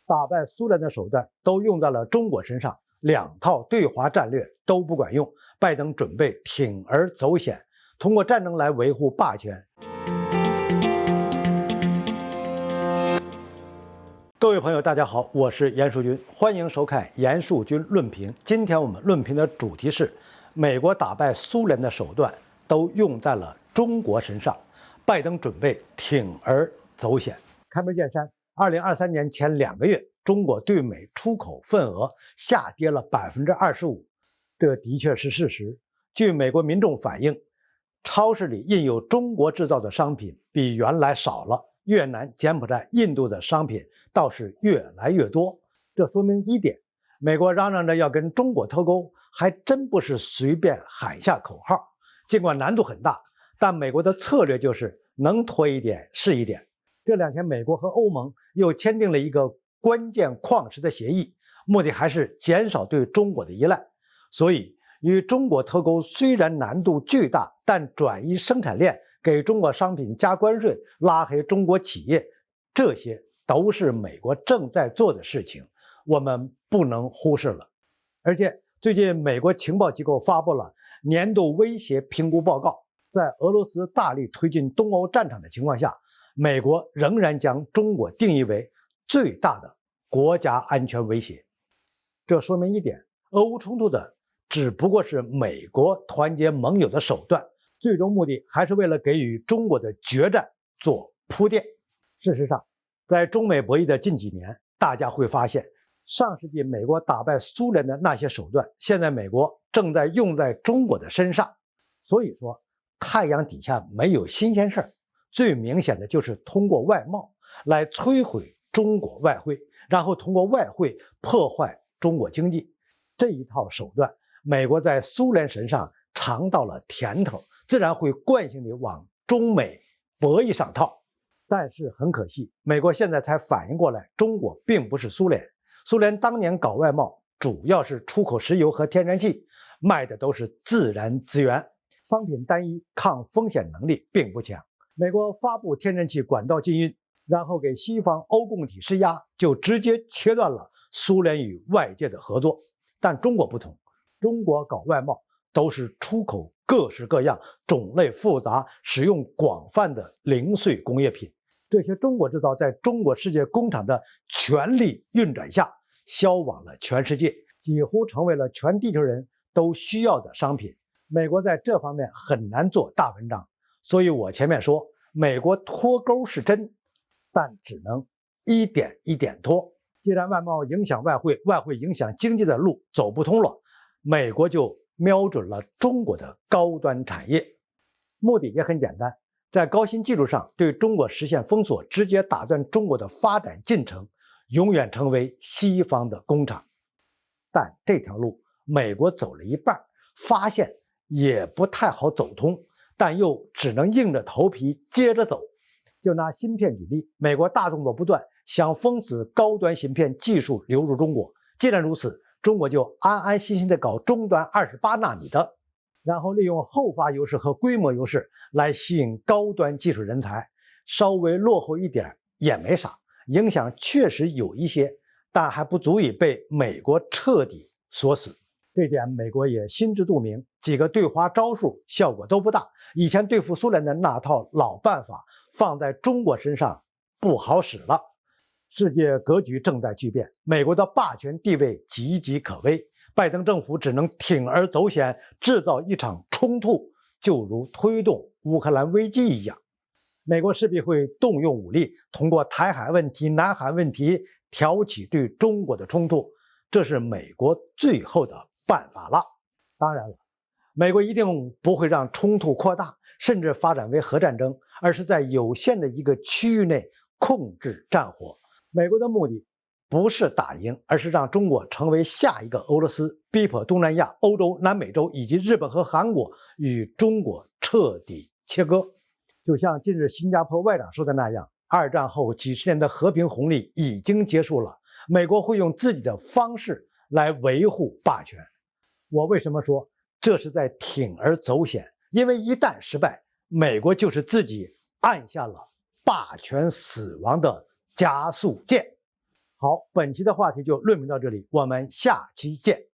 打败苏联的手段都用在了中国身上，两套对华战略都不管用，拜登准备铤而走险，通过战争来维护霸权。各位朋友，大家好，我是严树军，欢迎收看严树军论评。今天我们论评的主题是：美国打败苏联的手段都用在了中国身上，拜登准备铤而走险。开门见山，2023年前2个月，中国对美出口份额下跌了25%，这的确是事实。据美国民众反映，超市里印有中国制造的商品比原来少了，越南、柬埔寨、印度的商品倒是越来越多。这说明一点，美国嚷嚷着要跟中国脱钩，还真不是随便喊下口号。尽管难度很大，但美国的策略就是能拖一点是一点。这2天，美国和欧盟又签订了一个关键矿石的协议，目的还是减少对中国的依赖。所以，与中国脱钩虽然难度巨大，但转移生产链、给中国商品加关税、拉黑中国企业，这些都是美国正在做的事情，我们不能忽视了。而且，最近美国情报机构发布了年度威胁评估报告，在俄罗斯大力推进东欧战场的情况下，美国仍然将中国定义为最大的国家安全威胁。这说明一点，俄乌冲突的只不过是美国团结盟友的手段，最终目的还是为了给予中国的决战做铺垫。事实上，在中美博弈的近几年，大家会发现，上世纪美国打败苏联的那些手段，现在美国正在用在中国的身上。所以说，太阳底下没有新鲜事儿。最明显的就是通过外贸来摧毁中国外汇，然后通过外汇破坏中国经济。这一套手段，美国在苏联身上尝到了甜头，自然会惯性地往中美博弈上套。但是很可惜，美国现在才反应过来，中国并不是苏联。苏联当年搞外贸，主要是出口石油和天然气，卖的都是自然资源，商品单一，抗风险能力并不强。美国发布天然气管道禁运，然后给西方欧共体施压，就直接切断了苏联与外界的合作。但中国不同，中国搞外贸都是出口各式各样、种类复杂、使用广泛的零碎工业品。这些中国制造在中国世界工厂的全力运转下，销往了全世界，几乎成为了全地球人都需要的商品。美国在这方面很难做大文章。所以我前面说，美国脱钩是真，但只能一点一点脱。既然外贸影响外汇，外汇影响经济的路走不通了，美国就瞄准了中国的高端产业，目的也很简单，在高新技术上对中国实现封锁，直接打断中国的发展进程，永远成为西方的工厂。但这条路美国走了一半，发现也不太好走通，但又只能硬着头皮接着走。就拿芯片举例，美国大动作不断，想封死高端芯片技术流入中国。既然如此，中国就安安心心地搞中端28纳米的，然后利用后发优势和规模优势来吸引高端技术人才。稍微落后一点也没啥，影响确实有一些，但还不足以被美国彻底锁死。这点美国也心知肚明，几个对华招数效果都不大。以前对付苏联的那套老办法放在中国身上不好使了。世界格局正在巨变，美国的霸权地位岌岌可危，拜登政府只能铤而走险，制造一场冲突，就如推动乌克兰危机一样。美国势必会动用武力，通过台海问题、南海问题挑起对中国的冲突，这是美国最后的办法了。当然了，美国一定不会让冲突扩大，甚至发展为核战争，而是在有限的一个区域内控制战火。美国的目的不是打赢，而是让中国成为下一个俄罗斯，逼迫东南亚、欧洲、南美洲以及日本和韩国与中国彻底切割。就像近日新加坡外长说的那样，二战后几十年的和平红利已经结束了，美国会用自己的方式来维护霸权。我为什么说这是在铤而走险？因为一旦失败，美国就是自己按下了霸权死亡的加速键。好，本期的话题就论评到这里，我们下期见。